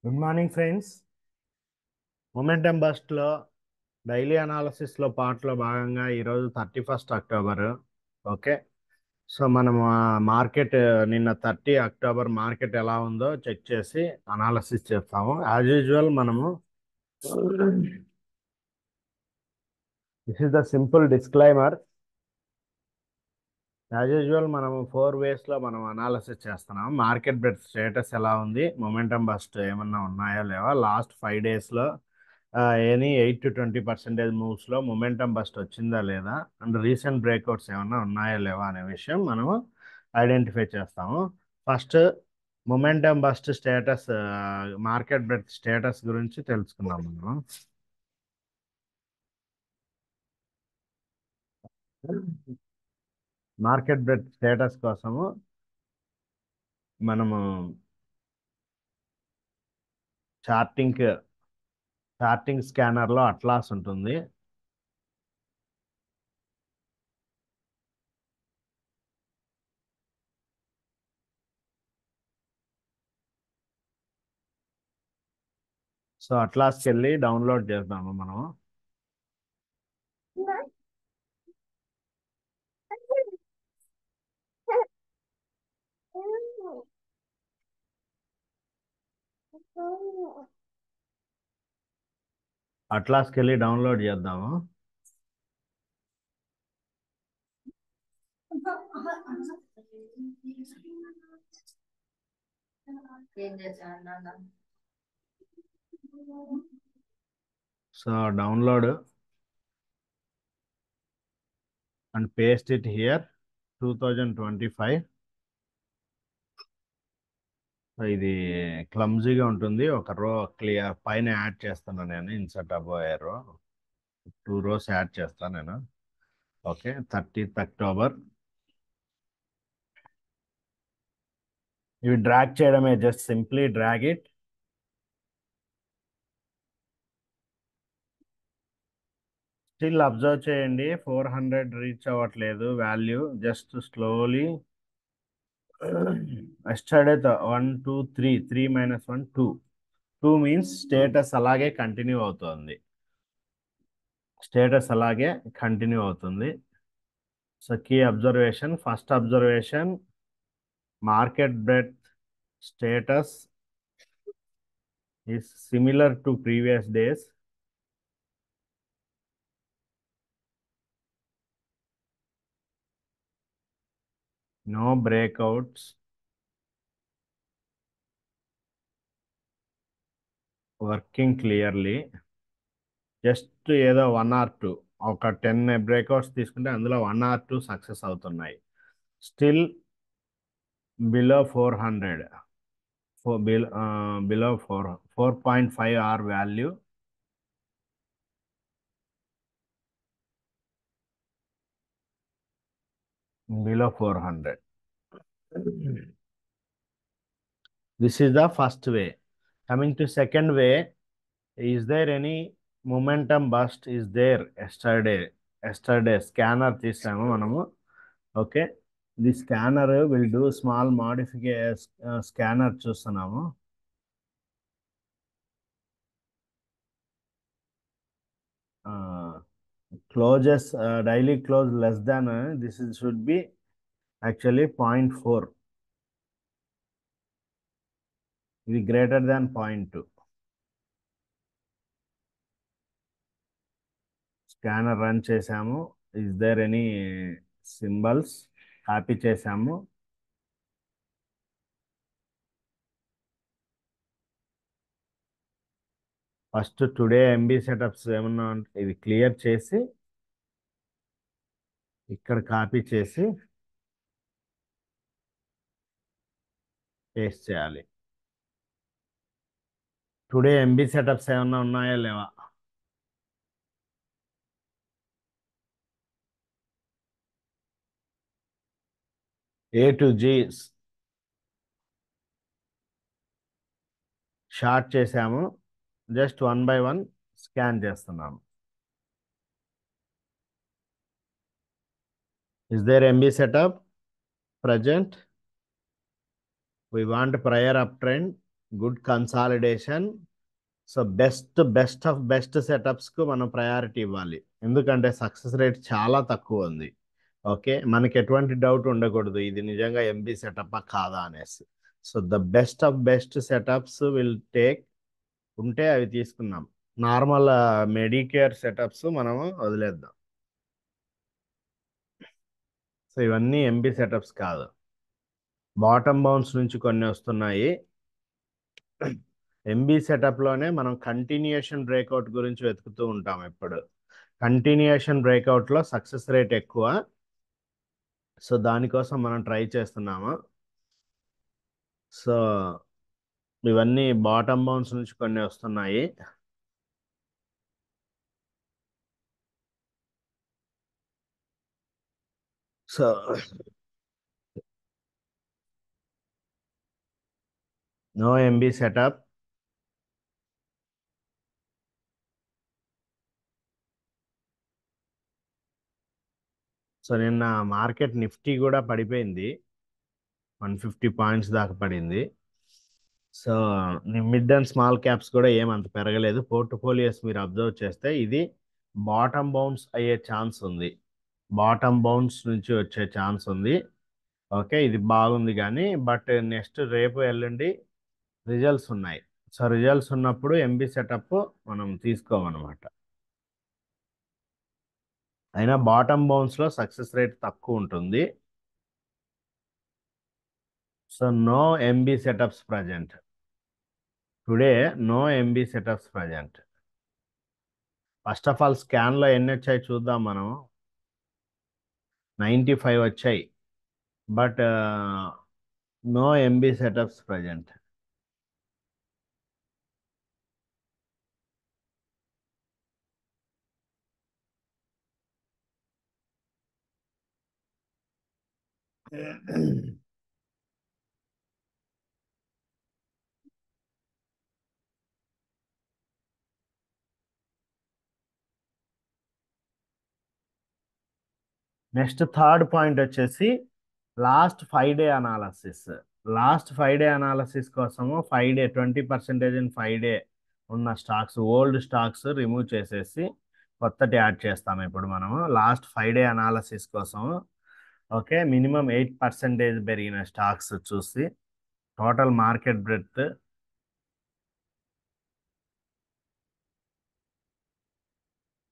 Good morning friends. Momentum బస్ట్లో daily అనాలసిస్లో పార్ట్లో భాగంగా ఈరోజు 31 అక్టోబర్. ఓకే. సో మనము మార్కెట్ నిన్న 30 అక్టోబర్ మార్కెట్ ఎలా ఉందో చెక్ చేసి అనాలసిస్ చేస్తాము. యాజ్ యూజువల్ మనము this is the simple disclaimer. As usual మనము 4 వేస్లో మనం అనాలసిస్ చేస్తున్నాం. మార్కెట్ బ్రెడ్ స్టేటస్ ఎలా ఉంది, మొమెంటం బస్ట్ ఏమన్నా ఉన్నాయా లేవా, లాస్ట్ 5 డేస్లో ఎనీ 8 to 20% మూవ్స్లో మొమెంటం బస్ట్ వచ్చిందా లేదా, అండ్ రీసెంట్ బ్రేక్అవుట్స్ ఏమన్నా ఉన్నాయా లేవా అనే విషయం మనము ఐడెంటిఫై చేస్తాము. First momentum burst status, market breadth status గురించి తెలుసుకుందాం మనం. మార్కెట్ బ్రెడ్ స్టేటస్ కోసము మనము చార్టింగ్ స్కానర్లో అట్లాస్ ఉంటుంది. సో అట్లాస్కి వెళ్ళి డౌన్లోడ్ చేద్దాము మనము. అట్లాస్కి వెళ్ళి డౌన్లోడ్ చేద్దాము. So download and paste it here 2025. ఇది క్లమ్జీగా ఉంటుంది. ఒక రో క్లియర్ పైన యాడ్ చేస్తాను నేను. ఇన్సర్ట్ అబోవ్ రో 2 rows యాడ్ చేస్తాను నేను. ఓకే. 30 అక్టోబర్. ఇవి డ్రాగ్ చేయడమే, just simply drag it. Still observe చేయండి, 400 రీచ్ అవ్వట్లేదు value. Just slowly yesterday 1 2 3 3 - 1 2 means status అలాగే కంటిన్యూ అవుతుంది. So key observation, first observation, market breadth status is similar to previous days. No breakouts. Working clearly. Just ఏదో 1 or 2, ఒక 10 breakouts తీసుకుంటే అందులో 1 or 2 success అవుతున్నాయి. Still below 400, below 4.5 R value. Below 400. This is the first way. Coming to second way, is there any momentum bust is there yesterday scanner తీసాము మనము. Okay. The scanner will do small modification. Scanner చూస్తున్నాము. Closes daily close less than this should be actually 0.4. ఇది greater than 0.2. Scanner run చేసాము. Is there any symbols? Copy చేసాము. First today MB setups ఏమన్నా ఇది clear చేసి ఇక్కడ copy చేసి paste చేయాలి. టుడే ఎంబీ సెటప్స్ ఏమన్నా ఉన్నాయా లేవా? A to G షార్ట్ చేసాము. జస్ట్ 1 by 1 స్కాన్ చేస్తున్నాము. Is there MB setup present? We want prior uptrend. Good consolidation. So best of best సెటప్స్కు మనం ప్రయారిటీ ఇవ్వాలి, ఎందుకంటే సక్సెస్ రేట్ చాలా తక్కువ ఉంది. ఓకే, మనకి ఎటువంటి డౌట్ ఉండకూడదు ఇది నిజంగా ఎంబీ సెటప్ కాదా అనేసి. So the best of best setups will take, ఉంటే అవి తీసుకున్నాం. నార్మల్ మెడికేర్ సెటప్స్ మనము వదిలేద్దాం. సో ఇవన్నీ ఎంబీ సెటప్స్ కాదు. బాటమ్ బౌన్స్ నుంచి కొన్ని వస్తున్నాయి. ఎంబీ సెటప్లోనే మనం కంటిన్యూషన్ బ్రేక్అవుట్ గురించి వెతుకుతూ ఉంటాం ఎప్పుడు. కంటిన్యూషన్ బ్రేక్అవుట్లో సక్సెస్ రేట్ ఎక్కువ. సో దానికోసం మనం ట్రై చేస్తున్నాము. సో ఇవన్నీ బాటమ్ బౌన్స్ నుంచి కొన్ని వస్తున్నాయి. So no MB setup. So నిన్న మార్కెట్ నిఫ్టీ కూడా పడిపోయింది, 150 పాయింట్స్ దాకా పడింది. So mid and small caps కూడా ఏమంత పెరగలేదు. పోర్ట్ఫోలియోస్ మీరు అబ్జర్వ్ చేస్తే ఇది బాటమ్ బౌన్స్ అయ్యే ఛాన్స్ ఉంది, బాటమ్ బౌన్స్ నుంచి వచ్చే ఛాన్స్ ఉంది. ఓకే, ఇది బాగుంది కానీ బట్ నెక్స్ట్ రేపు ఎల్లుండి రిజల్ట్స్ ఉన్నాయి. సో రిజల్ట్స్ ఉన్నప్పుడు ఎంబీ సెటప్ మనం తీసుకోమన్నమాట. అయినా బాటమ్ బౌన్స్లో సక్సెస్ రేట్ తక్కువ ఉంటుంది. So no MB setups present today, no MB setups present. First of all స్కాన్లో ఎన్ని వచ్చాయి చూద్దాం మనం. 95 వచ్చాయి, but no MB setups present. Next third point వచ్చేసి last 5 day analysis. Last 5 day analysis కోసము 5 డే 20% ఇన్ 5 డే ఉన్న స్టాక్స్, ఓల్డ్ స్టాక్స్ రిమూవ్ చేసేసి కొత్తటి యాడ్ చేస్తాము ఇప్పుడు మనము లాస్ట్ 5 డే అనాలసిస్ కోసం. ఓకే, మినిమం 8% పెరిగిన స్టాక్స్ చూసి టోటల్ మార్కెట్ బ్రెడ్త్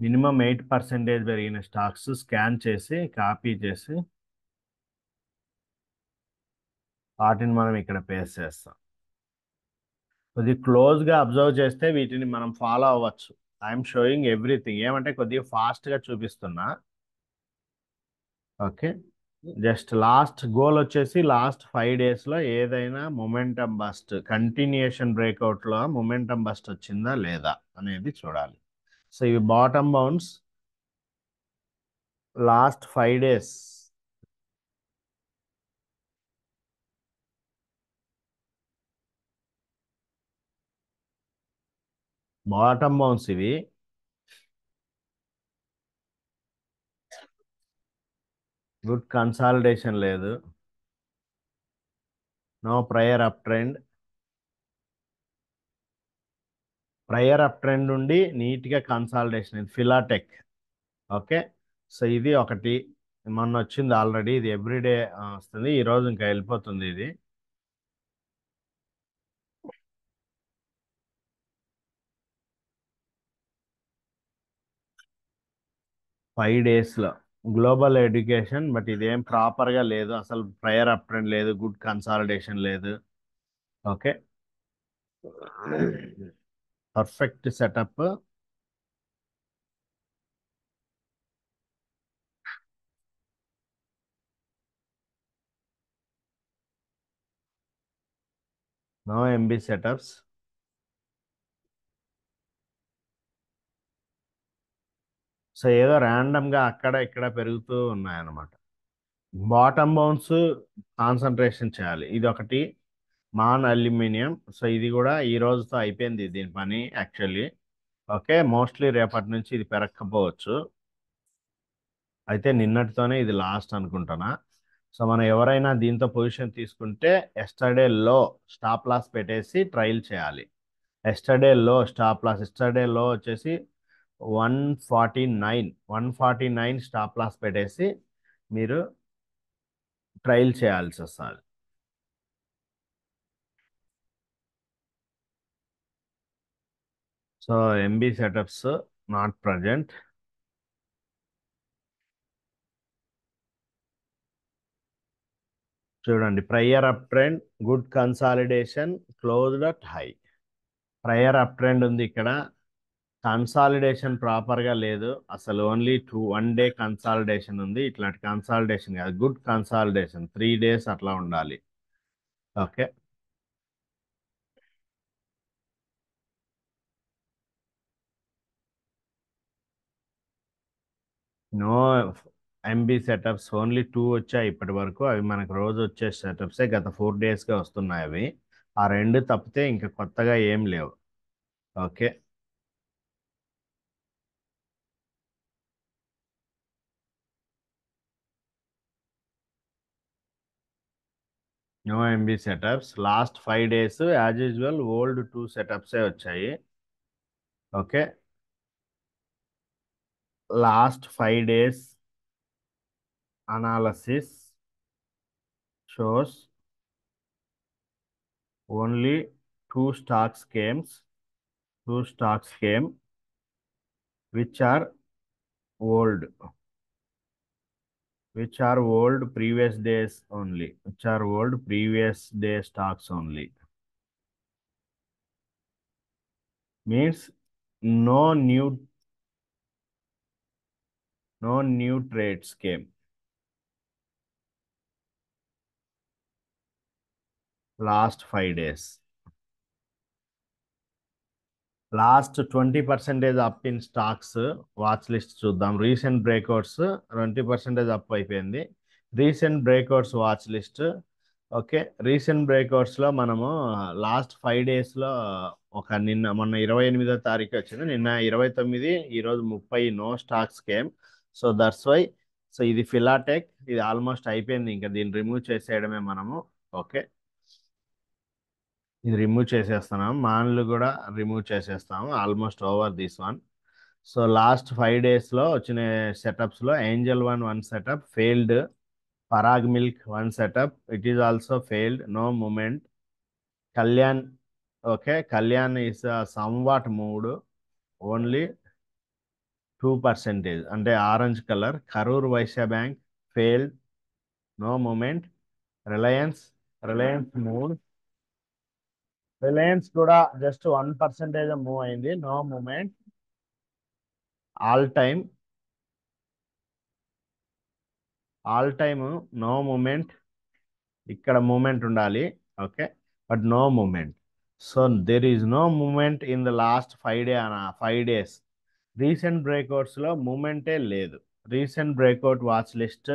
మినిమం 8% పెరిగిన స్టాక్స్ స్కాన్ చేసి కాపీ చేసి వాటిని మనం ఇక్కడ పేస్ట్ చేస్తాం. కొద్దిగా క్లోజ్గా అబ్జర్వ్ చేస్తే వీటిని మనం ఫాలో అవ్వచ్చు. ఐఎమ్ షోయింగ్ ఎవ్రీథింగ్, ఏమంటే కొద్దిగా ఫాస్ట్గా చూపిస్తున్నా. ఓకే, జస్ట్ లాస్ట్ గోల్ వచ్చేసి లాస్ట్ 5 డేస్లో ఏదైనా మొమెంటం బస్ట్, కంటిన్యూషన్ బ్రేక్అవుట్లో మొమెంటం బస్ట్ వచ్చిందా లేదా అనేది చూడాలి. సో ఇవి bottom bounce last 5 days. Bottom bounce ఇవి. గుడ్ కన్సాలిడేషన్ లేదు, no prior up trend. Prior up trend నుండి నీట్గా కన్సాలిడేషన్, ఇది ఫిలాటెక్. ఓకే, సో ఇది ఒకటి మొన్న వచ్చింది ఆల్రెడీ, ఇది ఎవ్రీడే వస్తుంది, ఈరోజు ఇంకా వెళ్ళిపోతుంది ఇది. 5 డేస్లో గ్లోబల్ ఎడ్యుకేషన్, బట్ ఇదేం ప్రాపర్గా లేదు అసలు, ప్రయర్ అప్ ట్రెండ్ లేదు, గుడ్ కన్సాలిడేషన్ లేదు. Okay, perfect setup. No MB setups. So ఏదో ర్యాండమ్గా అక్కడ ఇక్కడ పెరుగుతూ ఉన్నాయన్నమాట. బాటమ్ బౌన్స్ కాన్సన్ట్రేషన్ చేయాలి, ఇది ఒకటి. మాన్ అల్యూమినియం, సో ఇది కూడా ఈ రోజుతో అయిపోయింది దీని పని యాక్చువల్లీ. ఓకే, మోస్ట్లీ రేపటి నుంచి ఇది పెరగకపోవచ్చు, అయితే నిన్నటితోనే ఇది లాస్ట్ అనుకుంటున్నా. సో మనం ఎవరైనా దీంతో పొజిషన్ తీసుకుంటే ఎస్టర్డే లో స్టాప్ లాస్ పెట్టేసి ట్రయల్ చేయాలి. ఎస్టర్డే లో వచ్చేసి 149 స్టాప్ లాస్ పెట్టేసి మీరు ట్రయల్ చేయాల్సి వస్తుంది. So MB setups not present. చూడండి, prior up trend, good consolidation, closed at high. Prior up trend ఉంది ఇక్కడ. కన్సాలిడేషన్ ప్రాపర్గా లేదు అసలు, ఓన్లీ 1 డే కన్సాలిడేషన్ ఉంది. ఇట్లాంటి కన్సాలిడేషన్ కాదు, గుడ్ కన్సాలిడేషన్ 3 days అట్లా ఉండాలి. Okay. No MB setups, only 2 వచ్చాయి ఇప్పటి వరకు. అవి మనకు రోజు వచ్చే సెటప్సే, గత 4 daysగా వస్తున్నాయి అవి. ఆ రెండు తప్పితే ఇంకా కొత్తగా ఏం లేవు. Okay. No MB setups. Last 5 days as usual old 2 సెటప్సే వచ్చాయి. Okay. Last 5 days analysis shows only two stocks came which are old, previous days only, which are old previous day stocks only. Means no new trades came last 5 days. Last 20% up in stocks. Watch list చూద్దాం. Recent breakouts 20% up అయిపోయింది. Recent breakouts watch list. Okay. Recent బ్రేక్అవుట్స్లో మనము last 5 daysలో మొన్న 28వ తారీఖు వచ్చింది, నిన్న 29, ఈరోజు 30 no stocks came. So that's why. So ఇది ఫిలాటెక్, ఇది ఆల్మోస్ట్ అయిపోయింది, ఇంకా దీన్ని రిమూవ్ చేసేయడమే మనము. ఓకే. ఇది రిమూవ్ చేసేస్తున్నాం, మాన్లు కూడా రిమూవ్ చేసేస్తాము. Almost over this one. So last 5 daysలో వచ్చిన సెటప్స్లో Angel one setup failed, Parag milk 1 setup it is also failed, no moment. Kalyan, okay, Kalyan is somewhat moved, only 2%, అంటే orange colour. Karur Vysya bank failed, no moment. Reliance move, Reliance కూడా just 1% move అయింది, no moment. All time no moment. ఇక్కడ moment ఉండాలి. Okay. But no moment. So there is no moment in the last 5 days. Recent బ్రేక్అవుట్స్లో మూమెంటే లేదు. Recent breakout watch list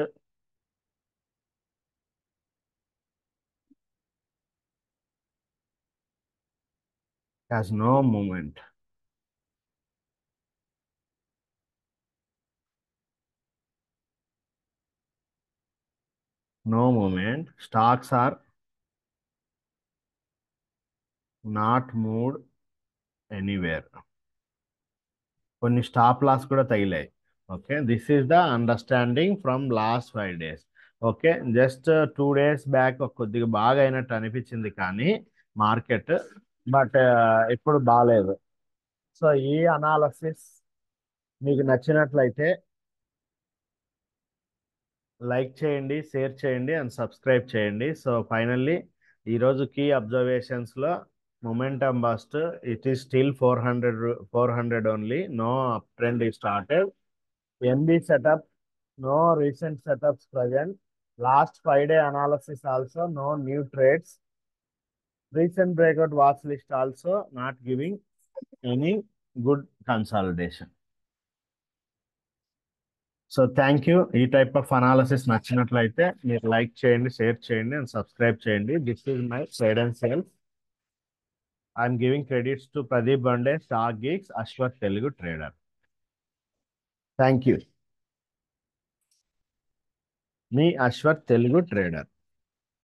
has no moment. No moment. Stocks are not moved anywhere. కొన్ని stop loss కూడా తగిలాయి. Okay. This is the understanding from last 5 days. Okay. Just 2 days back కొద్దిగా బాగా అయినట్టు అనిపించింది కానీ మార్కెట్, బట్ ఇప్పుడు బాగాలేదు. సో ఈ అనాలసిస్ మీకు నచ్చినట్లయితే లైక్ చేయండి, షేర్ చేయండి అండ్ సబ్స్క్రైబ్ చేయండి. సో ఫైనల్లీ ఈరోజు కీ అబ్జర్వేషన్స్లో momentum bust, it is still 400 only, no up trend ఈ started. MB setup, no recent setups present. Last 5 day analysis also, no new trades. Recent breakout watch list also not giving any good consolidation. So thank you. ఈ type of analysis నచ్చినట్లయితే మీరు like చేయండి, share చేయండి and subscribe చేయండి. This is my trade and sales. I'm giving credits to Pradeep Bande, stock geeks, Ashwath Telugu trader. Thank you. మీ Ashwath Telugu trader.